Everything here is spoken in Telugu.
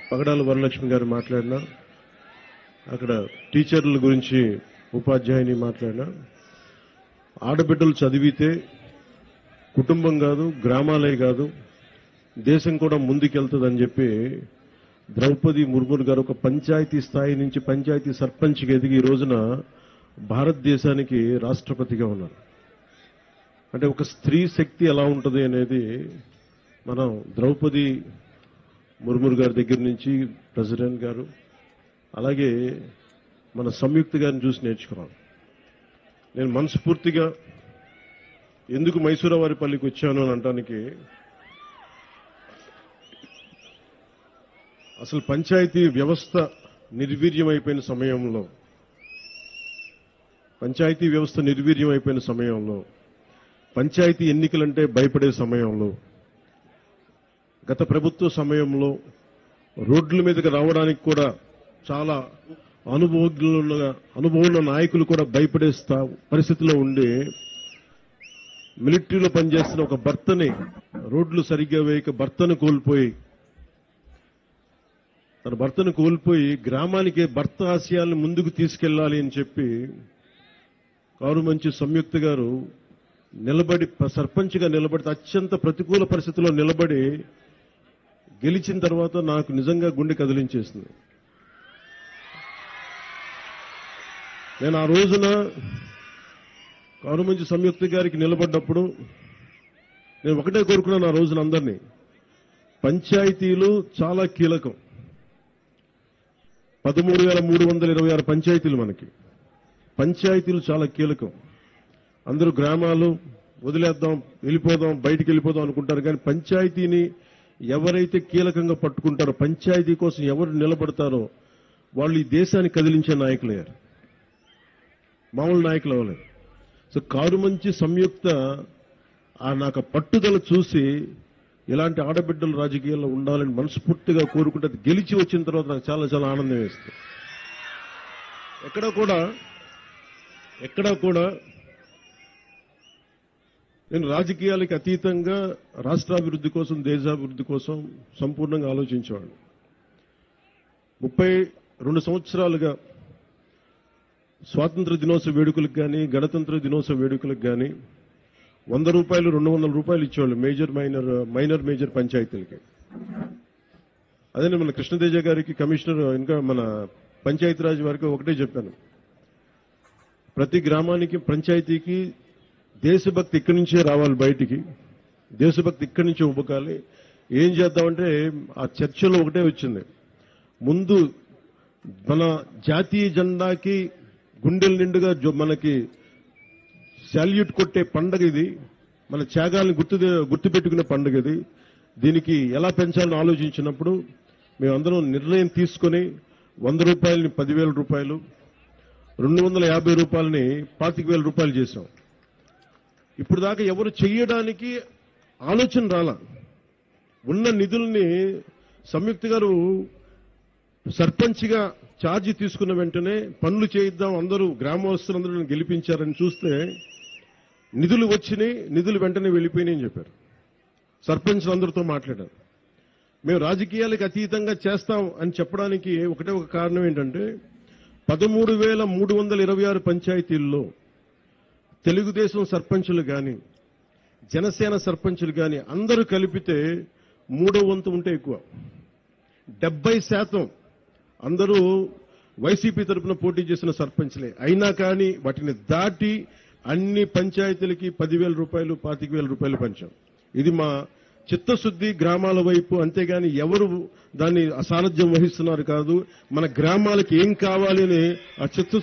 పగడాల వరలక్ష్మి గారు మాట్లాడినా, అక్కడ టీచర్ల గురించి ఉపాధ్యాయుని మాట్లాడినా, ఆడబిడ్డలు చదివితే కుటుంబం కాదు, గ్రామాలే కాదు, దేశం కూడా ముందుకెళ్తుందని చెప్పి ద్రౌపది ముర్ము గారు ఒక పంచాయతీ స్థాయి నుంచి పంచాయతీ సర్పంచ్కి ఎదిగి ఈ రోజున భారతదేశానికి రాష్ట్రపతిగా ఉన్నారు. అంటే ఒక స్త్రీ శక్తి ఎలా ఉంటుంది అనేది మనం ద్రౌపది ముర్ము గారి దగ్గర నుంచి ప్రెసిడెంట్ గారు, అలాగే మన సంయుక్త గారిని చూసి నేర్చుకున్నాను. నేను మనస్ఫూర్తిగా ఎందుకు మైసూరావారిపల్లికి వచ్చాను అని అనడానికి, అసలు పంచాయతీ వ్యవస్థ నిర్వీర్యమైపోయిన సమయంలో, పంచాయతీ ఎన్నికలంటే భయపడే సమయంలో, గత ప్రభుత్వ సమయంలో రోడ్ల మీదకి రావడానికి కూడా చాలా అనుభవం నాయకులు కూడా భయపడే పరిస్థితిలో ఉండి, మిలిటరీలో పనిచేస్తున్న ఒక భర్తని రోడ్లు సరిగ్గా వేయక తన భర్తను కోల్పోయి గ్రామానికి భర్త ఆశయాలను ముందుకు తీసుకెళ్లాలి అని చెప్పి కారుమంచి సంయుక్త గారు సర్పంచ్గా నిలబడి అత్యంత ప్రతికూల పరిస్థితుల్లో నిలబడి గెలిచిన తర్వాత నాకు నిజంగా గుండె కదిలించేసింది. నేను ఆ రోజున కారుమంచి సంయుక్త గారికి నిలబడ్డప్పుడు నేను ఒకటే కోరుకున్నాను. ఆ రోజున అందరినీ, పంచాయతీలు చాలా కీలకం. 13,326 పంచాయతీలు మనకి. పంచాయతీలు చాలా కీలకం. అందరూ గ్రామాలు వదిలేద్దాం, వెళ్ళిపోదాం, బయటికి వెళ్ళిపోదాం అనుకుంటారు. కానీ పంచాయతీని ఎవరైతే కీలకంగా పట్టుకుంటారో, పంచాయతీ కోసం ఎవరు నిలబడతారో వాళ్ళు ఈ దేశాన్ని కదిలించే నాయకులయ్యారు, మామూలు నాయకులు అవ్వలేదు. సో కారుమంచి సంయుక్త నాకు పట్టుదల చూసి ఇలాంటి ఆడబిడ్డలు రాజకీయాల్లో ఉండాలని మనస్ఫూర్తిగా కోరుకుంటే, గెలిచి వచ్చిన తర్వాత నాకు చాలా చాలా ఆనందం వేస్తుంది. ఎక్కడా కూడా నేను రాజకీయాలకి అతీతంగా రాష్ట్రాభివృద్ధి కోసం, దేశాభివృద్ధి కోసం సంపూర్ణంగా ఆలోచించేవాడిని. 32 సంవత్సరాలుగా స్వాతంత్ర దినోత్సవ వేడుకలకు కానీ, గణతంత్ర దినోత్సవ వేడుకలకు కానీ 100 రూపాయలు, 200 రూపాయలు ఇచ్చేవాళ్ళు మైనర్ మేజర్ పంచాయతీలకి. అదే మన కృష్ణతేజ గారికి, కమిషనర్, ఇంకా మన పంచాయతీరాజ్ వారికి ఒకటే చెప్పాను, ప్రతి గ్రామానికి, పంచాయతీకి దేశభక్తి ఇక్కడి నుంచే రావాలి, బయటికి దేశభక్తి ఇక్కడి నుంచే ఉబ్బకాలి. ఏం చేద్దామంటే ఆ చర్చలో ఒకటే వచ్చింది, ముందు మన జాతీయ జెండాకి గుండెల నిండుగా మనకి శాల్యూట్ కొట్టే పండుగ ఇది, మన త్యాగాలను గుర్తుపెట్టుకునే పండుగ ఇది. దీనికి ఎలా పెంచాలని ఆలోచించినప్పుడు మేమందరం నిర్ణయం తీసుకుని 100 రూపాయలని 10,000 రూపాయలు, 250 రూపాయలని 25,000 రూపాయలు చేశాం. ఇప్పుడు దాకా ఎవరు చెయ్యడానికి ఆలోచన రాలా. ఉన్న నిధుల్ని సంయుక్త గారు సర్పంచ్గా ఛార్జీ తీసుకున్న వెంటనే పనులు చేయిద్దాం, అందరూ గ్రామస్తులందరూ గెలిపించారని చూస్తే నిధులు వచ్చినాయి, నిధులు వెంటనే వెళ్ళిపోయినాయని చెప్పారు. సర్పంచ్లందరితో మాట్లాడారు. మేము రాజకీయాలకు అతీతంగా చేస్తాం అని చెప్పడానికి ఒకటే ఒక కారణం ఏంటంటే, 13,326 పంచాయతీల్లో తెలుగుదేశం సర్పంచులు కానీ, జనసేన సర్పంచులు కానీ అందరూ కలిపితే 3వ వంతు ఉంటే ఎక్కువ. 70% అందరూ వైసీపీ తరఫున పోటీ చేసిన సర్పంచ్లే. అయినా కానీ వాటిని దాటి అన్ని పంచాయతీలకి 10,000 రూపాయలు, 25,000 రూపాయలు పంచాం. ఇది మా చిత్తశుద్ధి గ్రామాల వైపు. అంతేగాని ఎవరు దాన్ని అసారథ్యం వహిస్తున్నారు కాదు, మన గ్రామాలకి ఏం కావాలి అని ఆ చిత్తశుద్ధి